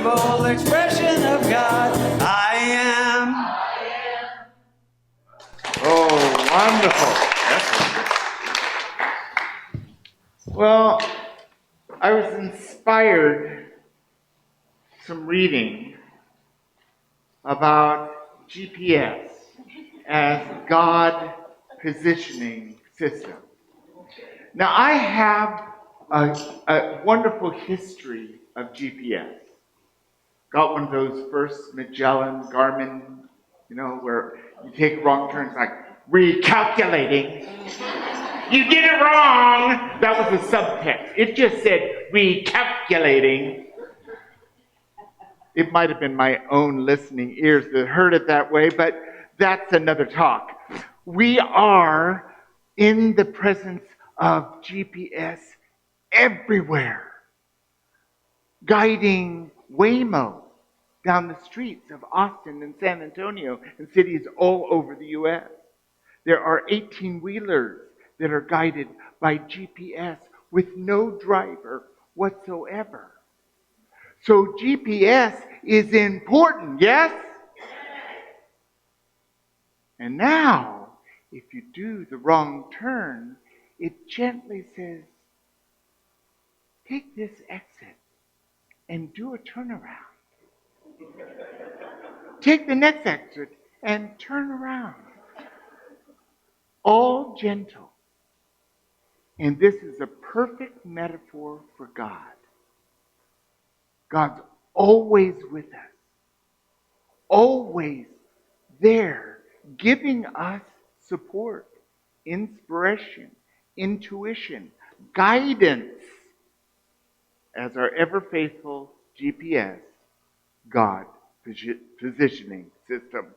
tangible expression of God. I am. Oh, wonderful. That's wonderful. Well, I was inspired some reading about GPS as God positioning system. Now, I have a wonderful history of GPS. Got one of those first Magellan Garmin, where you take wrong turns, like recalculating. You did it wrong. That was the subtext. It just said recalculating. It might have been my own listening ears that heard it that way, but that's another talk. We are in the presence of GPS everywhere, guiding Waymo down the streets of Austin and San Antonio and cities all over the U.S. There are 18-wheelers that are guided by GPS with no driver whatsoever. So GPS is important, yes? And now, if you do the wrong turn, it gently says, take this exit and do a turnaround. Take the next exit and turn around. All gentle. And this is a perfect metaphor for God. God's always with us. Always there, giving us support, inspiration, intuition, guidance as our ever-faithful GPS, God positioning system.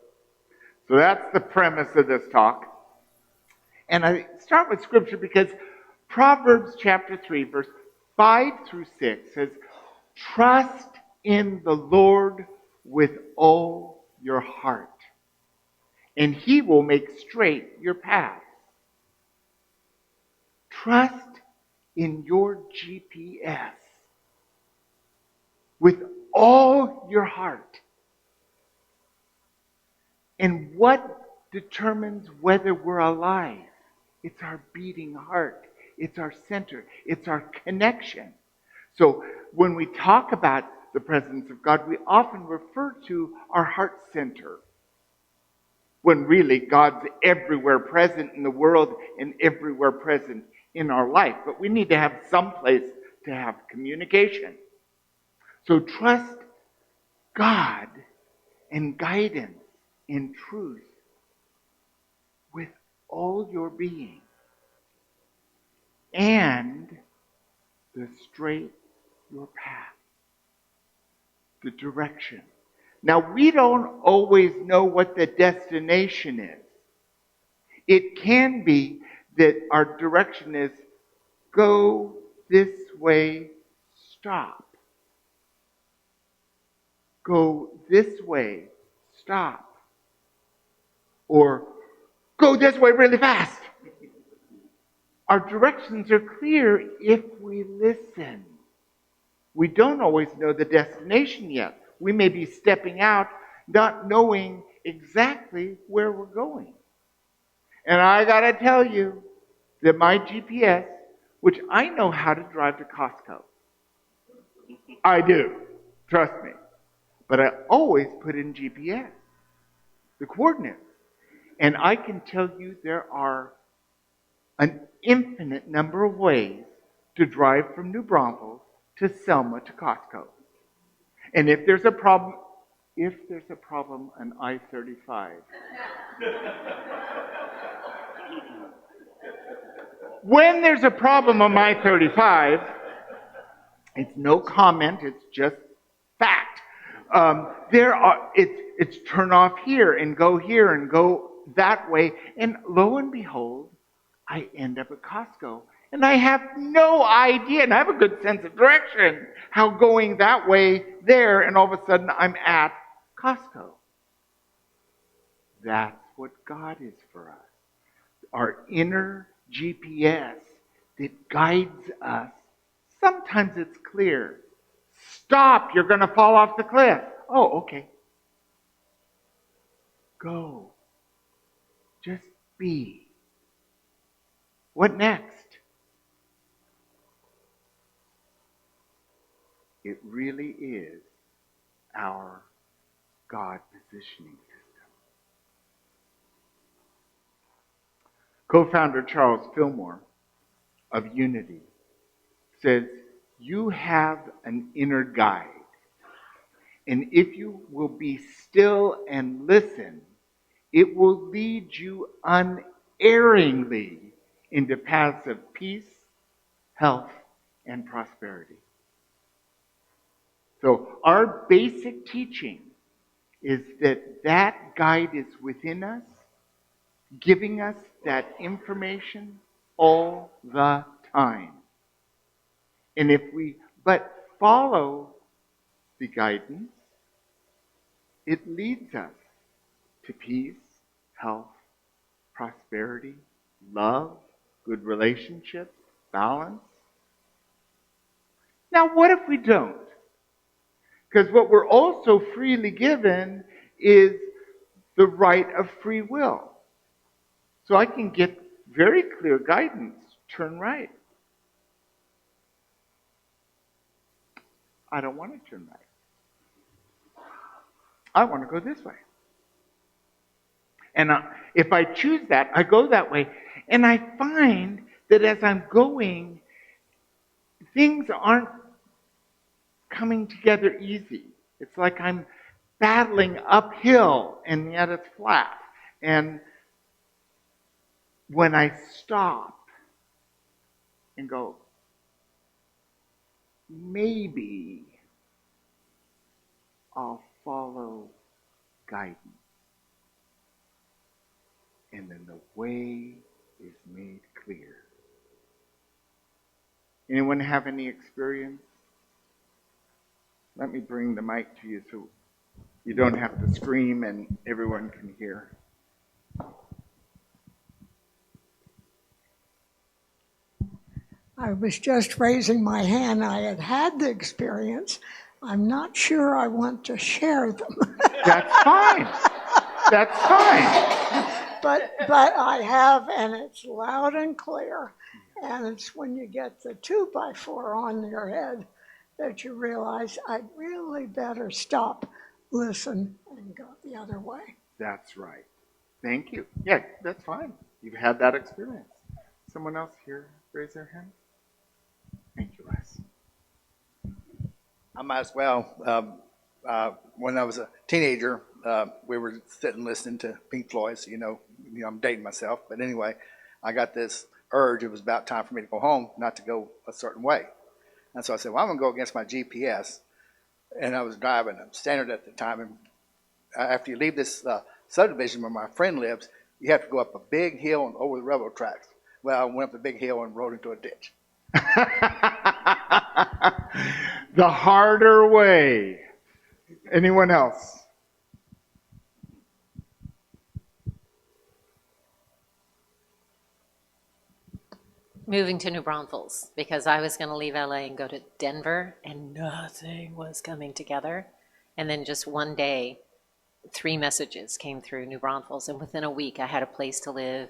So that's the premise of this talk. And I start with Scripture because Proverbs chapter 3, verse 5 through 6 says, trust in the Lord with all your heart, and He will make straight your path. Trust in your GPS with all your heart. And what determines whether we're alive? It's our beating heart. It's our center. It's our connection. So when we talk about the presence of God, we often refer to our heart center, when really God's everywhere present in the world and everywhere present in our life. But we need to have some place to have communication. So trust God and guidance in truth with all your being, and the straight your path, the direction. Now, we don't always know what the destination is. It can be that our direction is go this way, stop. Go this way, stop. Or go this way really fast. Our directions are clear if we listen. We don't always know the destination yet. We may be stepping out not knowing exactly where we're going. And I got to tell you that my GPS, which I know how to drive to Costco. I do. Trust me. But I always put in GPS, the coordinates. And I can tell you there are an infinite number of ways to drive from New Braunfels to Selma to Costco. And if there's a problem on I-35, when there's a problem on I-35, it's no comment, it's just fact. It's turn off here and go that way, and lo and behold, I end up at Costco. And I have no idea, and I have a good sense of direction, how going that way there, and all of a sudden I'm at Costco. That's what God is for us. Our inner GPS that guides us. Sometimes it's clear. Stop, you're going to fall off the cliff. Oh, okay. Go. Just be. What next? It really is our God positioning system. Co-founder Charles Fillmore of Unity says, you have an inner guide. And if you will be still and listen, it will lead you unerringly into paths of peace, health, and prosperity. So our basic teaching is that guide is within us, giving us that information all the time. And if we but follow the guidance, it leads us to peace, health, prosperity, love, good relationships, balance. Now, what if we don't? Because what we're also freely given is the right of free will. So I can get very clear guidance. Turn right. I don't want to turn right. I want to go this way. And if I choose that, I go that way. And I find that as I'm going, things aren't coming together easy. It's like I'm battling uphill, and yet it's flat. And when I stop and go, maybe I'll follow guidance. And then the way is made clear. Anyone have any experience? Let me bring the mic to you so you don't have to scream and everyone can hear. I was just raising my hand. I had had the experience. I'm not sure I want to share them. That's fine. That's fine. But I have, and it's loud and clear. And it's when you get the 2x4 on your head that you realize I'd really better stop, listen, and go the other way. That's right. Thank you. Yeah, that's fine. You've had that experience. Someone else here raise their hand? Thank you, Les. I might as well. When I was a teenager, we were sitting listening to Pink Floyd. So, I'm dating myself. But anyway, I got this urge. It was about time for me to go home, not to go a certain way. And so I said, well, I'm going to go against my GPS. And I was driving a Standard at the time. And after you leave this subdivision where my friend lives, you have to go up a big hill and over the railroad tracks. Well, I went up the big hill and rode into a ditch. The harder way. Anyone else? Moving to New Braunfels because I was going to leave LA and go to Denver and nothing was coming together. And then just one day, 3 messages came through New Braunfels, and within a week I had a place to live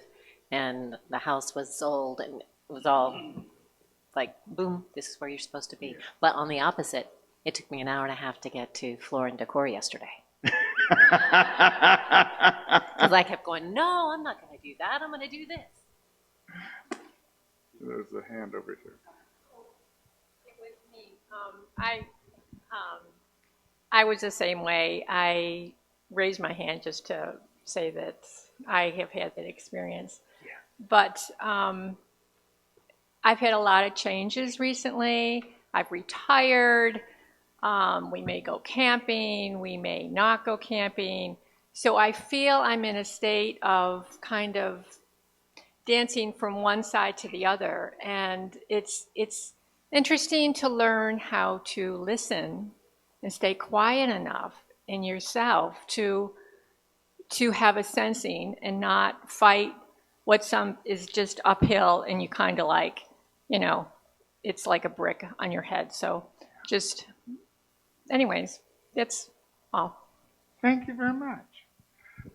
and the house was sold and it was all like, boom, this is where you're supposed to be. Yeah. But on the opposite, it took me an hour and a half to get to Floor and Decor yesterday. Because I kept going, no, I'm not going to do that. I'm going to do this. There's a hand over here. It was me. I was the same way. I raised my hand just to say that I have had that experience. Yeah. But I've had a lot of changes recently. I've retired. We may go camping. We may not go camping. So I feel I'm in a state of kind of dancing from one side to the other. And it's interesting to learn how to listen and stay quiet enough in yourself to have a sensing and not fight what some is just uphill and you kind of like, it's like a brick on your head. So just anyways, that's all. Thank you very much.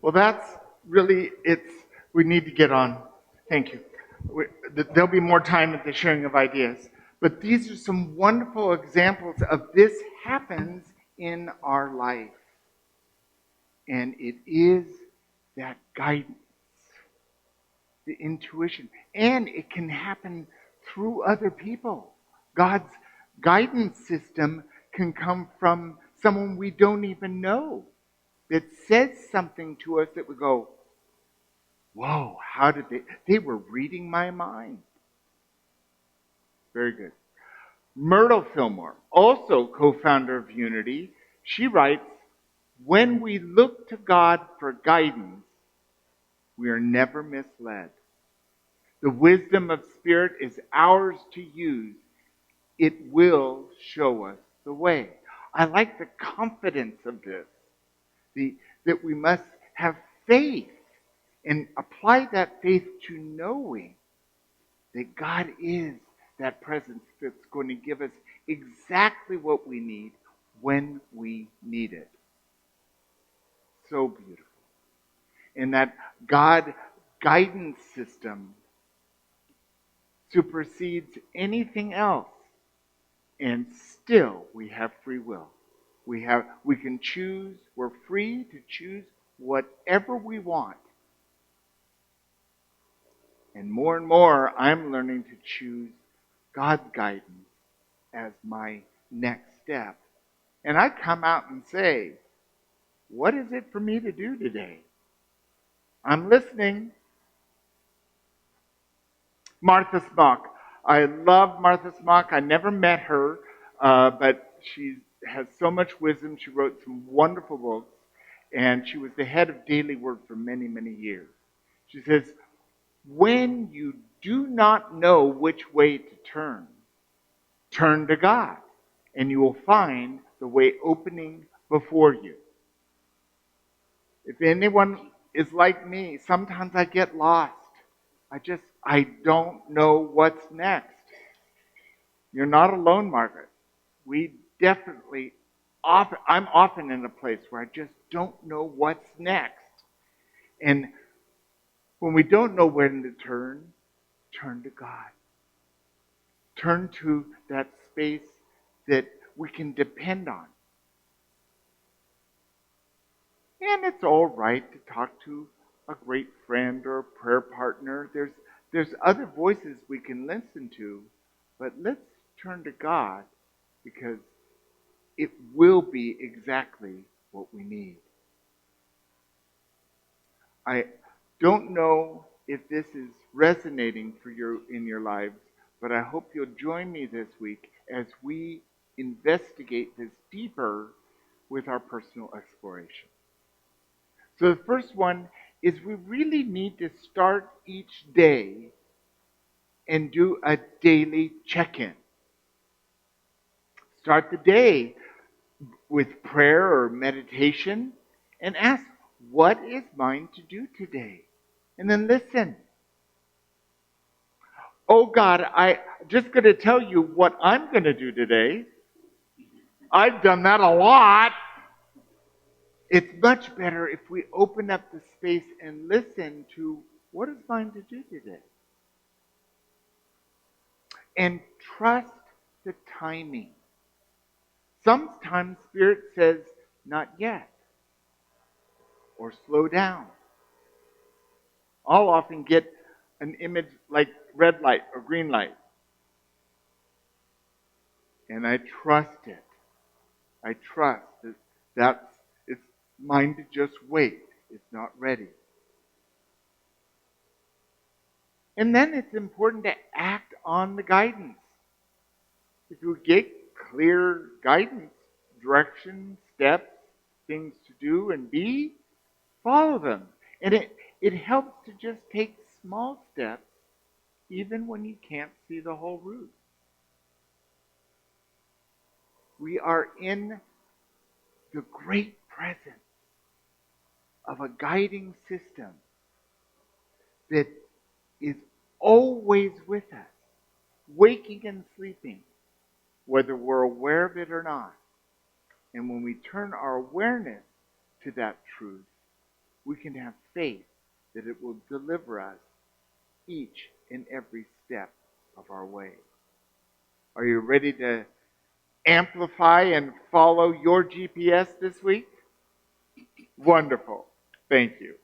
Well, that's really, we need to get on. Thank you. There'll be more time at the sharing of ideas. But these are some wonderful examples of this happens in our life. And it is that guidance, the intuition. And it can happen through other people. God's guidance system can come from someone we don't even know that says something to us that we go, whoa, how did they were reading my mind. Very good. Myrtle Fillmore, also co-founder of Unity, she writes, when we look to God for guidance, we are never misled. The wisdom of Spirit is ours to use. It will show us the way. I like the confidence of this, that we must have faith and apply that faith to knowing that God is that presence that's going to give us exactly what we need when we need it. So beautiful. And that God guidance system supersedes anything else. And still we have free will. We can choose, we're free to choose whatever we want. And more, I'm learning to choose God's guidance as my next step. And I come out and say, what is it for me to do today? I'm listening. Martha Smock. I love Martha Smock. I never met her, but she has so much wisdom. She wrote some wonderful books, and she was the head of Daily Word for many, many years. She says, when you do not know which way to turn to God, and you will find the way opening before you. If anyone is like me, sometimes I get lost. I don't know what's next. You're not alone, Margaret. We definitely I'm often in a place where I just don't know what's next. And when we don't know when to turn to God. Turn to that space that we can depend on. And it's all right to talk to a great friend or a prayer partner. There's other voices we can listen to, but let's turn to God because it will be exactly what we need. I don't know if this is resonating for you in your lives, but I hope you'll join me this week as we investigate this deeper with our personal exploration. So the first one is we really need to start each day and do a daily check-in. Start the day with prayer or meditation and ask, what is mine to do today? And then listen. Oh God, I'm just going to tell you what I'm going to do today. I've done that a lot. It's much better if we open up the space and listen to what is mine to do today. And trust the timing. Sometimes Spirit says, not yet, or slow down. I'll often get an image like red light or green light. And I trust it. I trust that it's mine to just wait. It's not ready. And then it's important to act on the guidance. If you get clear guidance, direction, steps, things to do and be, follow them. And it helps to just take small steps even when you can't see the whole route. We are in the great presence of a guiding system that is always with us, waking and sleeping, whether we're aware of it or not. And when we turn our awareness to that truth, we can have faith that it will deliver us each and every step of our way. Are you ready to amplify and follow your GPS this week? Wonderful. Thank you.